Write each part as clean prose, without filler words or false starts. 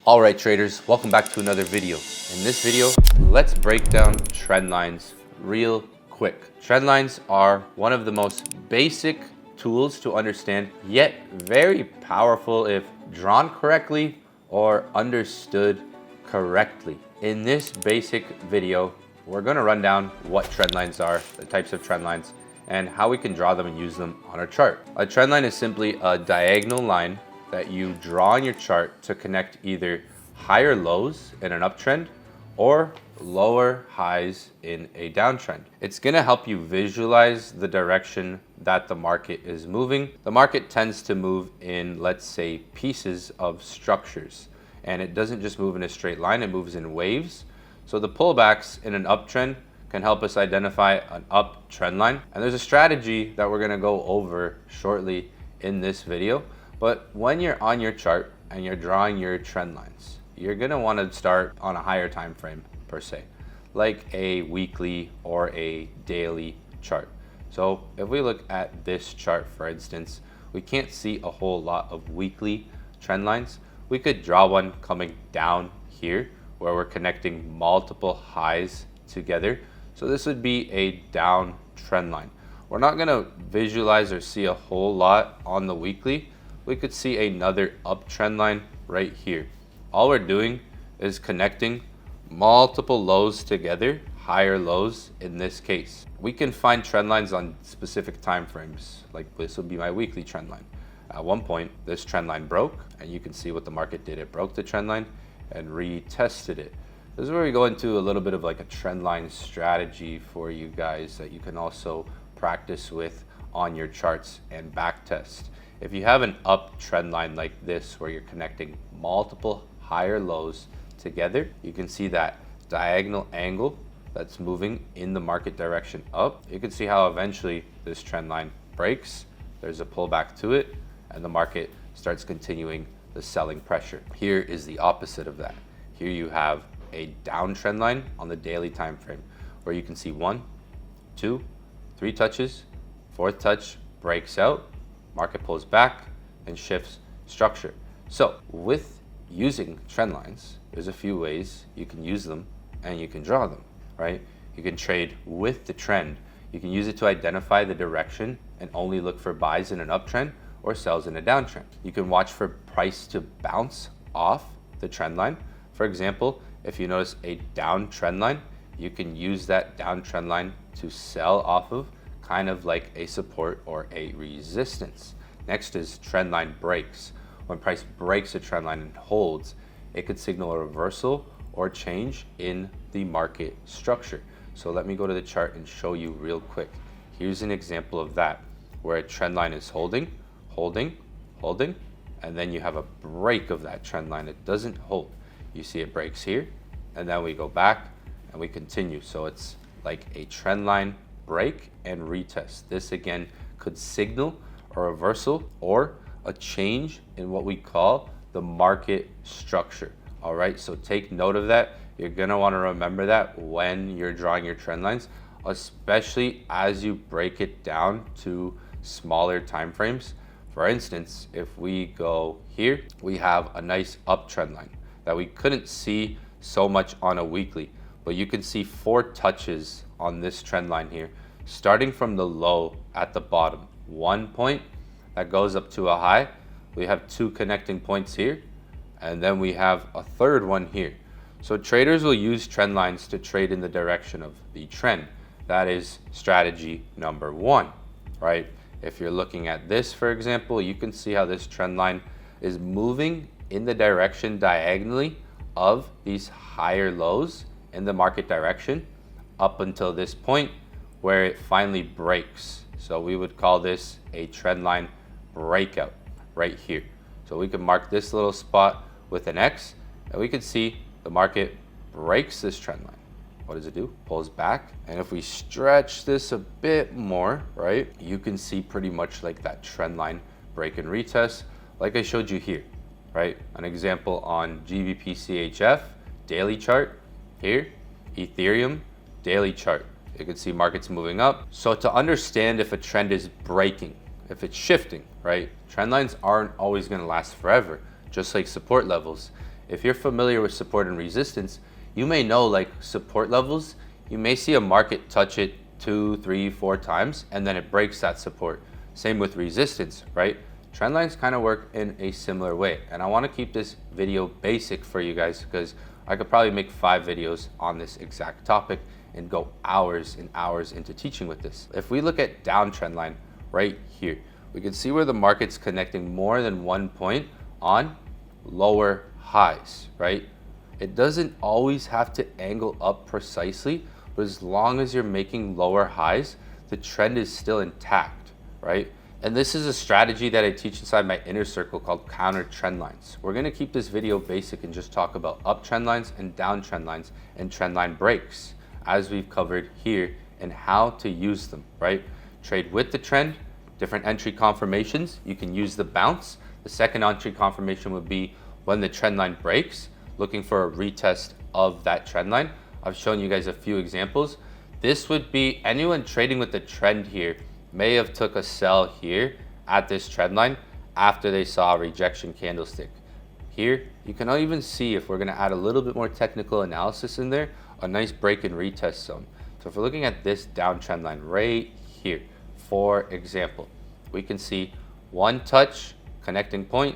All right, traders, welcome back to another video. In this video, let's break down trend lines real quick. Trend lines are one of the most basic tools to understand, yet very powerful if drawn correctly or understood correctly. In this basic video, we're going to run down what trend lines are, the types of trend lines, and how we can draw them and use them on our chart. A trend line is simply a diagonal line that you draw on your chart to connect either higher lows in an uptrend or lower highs in a downtrend. It's gonna help you visualize the direction that the market is moving. The market tends to move in, let's say, pieces of structures, and it doesn't just move in a straight line, it moves in waves. So the pullbacks in an uptrend can help us identify an uptrend line. And there's a strategy that we're gonna go over shortly in this video. But when you're on your chart and you're drawing your trend lines, you're gonna wanna start on a higher time frame per se, like a weekly or a daily chart. So if we look at this chart, for instance, we can't see a whole lot of weekly trend lines. We could draw one coming down here where we're connecting multiple highs together. So this would be a down trend line. We're not gonna visualize or see a whole lot on the weekly. We could see another uptrend line right here. All we're doing is connecting multiple lows together, higher lows in this case. We can find trend lines on specific time frames, like this would be my weekly trend line. At one point, this trend line broke, and you can see what the market did. It broke the trend line and retested it. This is where we go into a little bit of like a trend line strategy for you guys that you can also practice with on your charts and back test. If you have an uptrend line like this where you're connecting multiple higher lows together, you can see that diagonal angle that's moving in the market direction up. You can see how eventually this trend line breaks, there's a pullback to it, and the market starts continuing the selling pressure. Here is the opposite of that. Here you have a downtrend line on the daily time frame where you can see 1, 2, 3 touches, 4th touch breaks out, market pulls back and shifts structure. So with using trend lines, there's a few ways you can use them and you can draw them, right? You can trade with the trend. You can use it to identify the direction and only look for buys in an uptrend or sells in a downtrend. You can watch for price to bounce off the trend line. For example, if you notice a down trend line, you can use that down trend line to sell off of, kind of like a support or a resistance. Next is trend line breaks. When price breaks a trend line and holds, it could signal a reversal or change in the market structure. So let me go to the chart and show you real quick. Here's an example of that, where a trend line is holding, and then you have a break of that trend line. It doesn't hold. You see it breaks here, and then we go back and we continue. So it's like a trend line break and retest. This again could signal a reversal or a change in what we call the market structure. All right, so take note of that. You're gonna want to remember that when you're drawing your trend lines, especially as you break it down to smaller time frames. For instance, if we go here, we have a nice uptrend line that we couldn't see so much on a weekly, but you can see 4 touches on this trend line here, starting from the low at the bottom. 1 point that goes up to a high. We have 2 connecting points here, and then we have a 3rd one here. So traders will use trend lines to trade in the direction of the trend. That is strategy number 1, right? If you're looking at this, for example, you can see how this trend line is moving in the direction diagonally of these higher lows in the market direction up until this point where it finally breaks. So we would call this a trend line breakout right here. So we can mark this little spot with an X, and we can see the market breaks this trend line. What does it do? Pulls back. And if we stretch this a bit more, right, you can see pretty much like that trend line break and retest like I showed you here, right? An example on GBP CHF daily chart here, Ethereum daily chart. You can see markets moving up. So to understand if a trend is breaking, if it's shifting, right? Trend lines aren't always going to last forever, just like support levels. If you're familiar with support and resistance, you may know like support levels, you may see a market touch it 2, 3, 4 times, and then it breaks that support. Same with resistance, right? Trend lines kind of work in a similar way. And I want to keep this video basic for you guys because I could probably make 5 videos on this exact topic and go hours and hours into teaching with this. If we look at downtrend line right here, we can see where the market's connecting more than one point on lower highs, right? It doesn't always have to angle up precisely, but as long as you're making lower highs, the trend is still intact, right? And this is a strategy that I teach inside my inner circle called counter trend lines. We're gonna keep this video basic and just talk about uptrend lines and downtrend lines and trend line breaks, as we've covered here, and how to use them, right? Trade with the trend, different entry confirmations. You can use the bounce. The second entry confirmation would be when the trend line breaks, looking for a retest of that trend line. I've shown you guys a few examples. This would be anyone trading with the trend here may have took a sell here at this trend line after they saw a rejection candlestick. Here, you can even see, if we're gonna add a little bit more technical analysis in there, a nice break and retest zone. So if we're looking at this downtrend line right here, for example, we can see one touch, connecting point,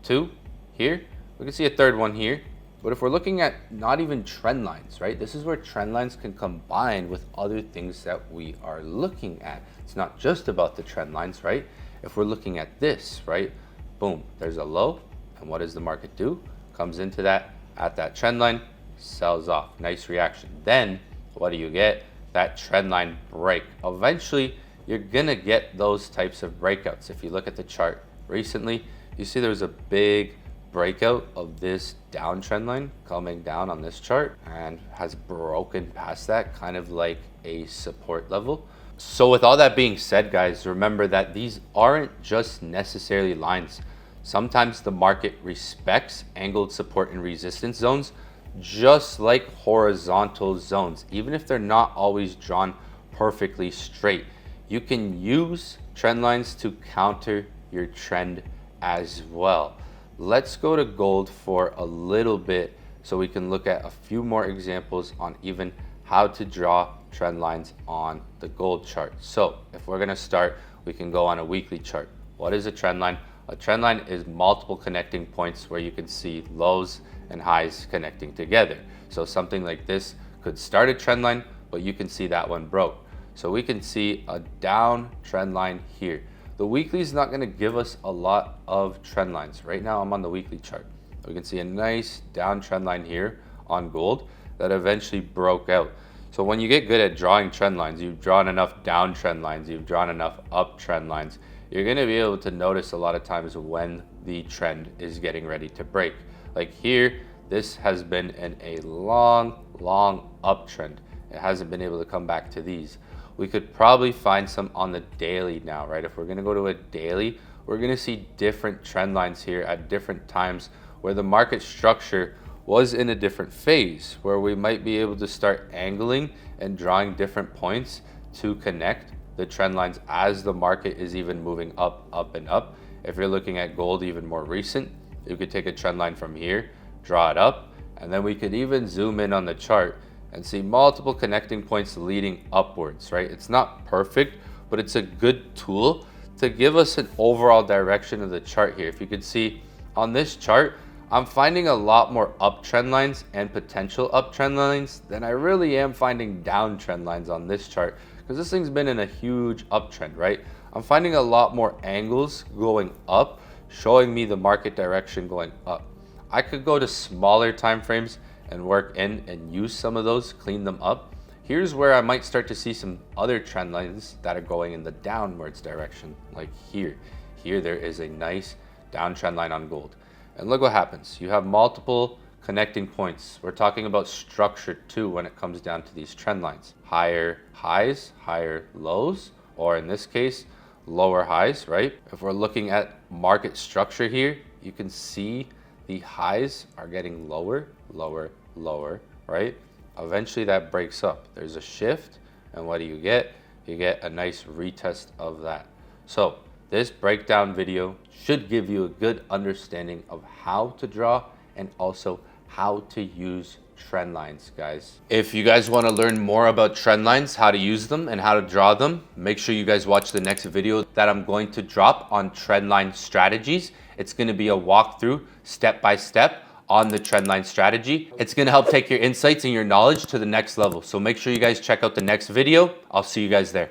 2 here. We can see a third one here. But if we're looking at not even trend lines, right? This is where trend lines can combine with other things that we are looking at. It's not just about the trend lines, right? If we're looking at this, right? Boom, there's a low. And what does the market do? Comes into that, at that trend line, sells off. Nice reaction. Then what do you get? That trend line break. Eventually, you're gonna get those types of breakouts. If you look at the chart recently, you see there was a big breakout of this downtrend line coming down on this chart and has broken past that, kind of like a support level. So with all that being said, guys, remember that these aren't just necessarily lines. Sometimes the market respects angled support and resistance zones, just like horizontal zones. Even if they're not always drawn perfectly straight, you can use trend lines to counter your trend as well. Let's go to gold for a little bit so we can look at a few more examples on even how to draw trend lines on the gold chart. So if we're gonna start, we can go on a weekly chart. What is a trend line? A trend line is multiple connecting points where you can see lows and highs connecting together. So something like this could start a trend line, but you can see that one broke. So we can see a down trend line here. The weekly is not going to give us a lot of trend lines. Right now I'm on the weekly chart. We can see a nice down trend line here on gold that eventually broke out. So when you get good at drawing trend lines, you've drawn enough down trend lines, you've drawn enough up trend lines, you're going to be able to notice a lot of times when the trend is getting ready to break. Like here, this has been in a long uptrend. It hasn't been able to come back to these. We could probably find some on the daily now, right? If we're gonna go to a daily, we're gonna see different trend lines here at different times where the market structure was in a different phase, where we might be able to start angling and drawing different points to connect the trend lines as the market is even moving up and up. If you're looking at gold even more recent, you could take a trend line from here, draw it up, and then we could even zoom in on the chart and see multiple connecting points leading upwards, right? It's not perfect, but it's a good tool to give us an overall direction of the chart here. If you could see on this chart, I'm finding a lot more uptrend lines and potential uptrend lines than I really am finding downtrend lines on this chart, because this thing's been in a huge uptrend, right? I'm finding a lot more angles going up, showing me the market direction going up. I could go to smaller time frames and work in and use some of those, clean them up. Here's where I might start to see some other trend lines that are going in the downwards direction, like here. Here there is a nice downtrend line on gold. And look what happens. You have multiple connecting points. We're talking about structure too when it comes down to these trend lines. Higher highs, higher lows, or in this case, lower highs, right? If we're looking at market structure here, you can see the highs are getting lower, right? Eventually that breaks up. There's a shift, and what do you get? You get a nice retest of that. So this breakdown video should give you a good understanding of how to draw and also how to use trend lines, guys. If you guys want to learn more about trend lines, how to use them and how to draw them, make sure you guys watch the next video that I'm going to drop on trend line strategies. It's going to be a walkthrough step by step on the trend line strategy. It's going to help take your insights and your knowledge to the next level. So make sure you guys check out the next video. I'll see you guys there.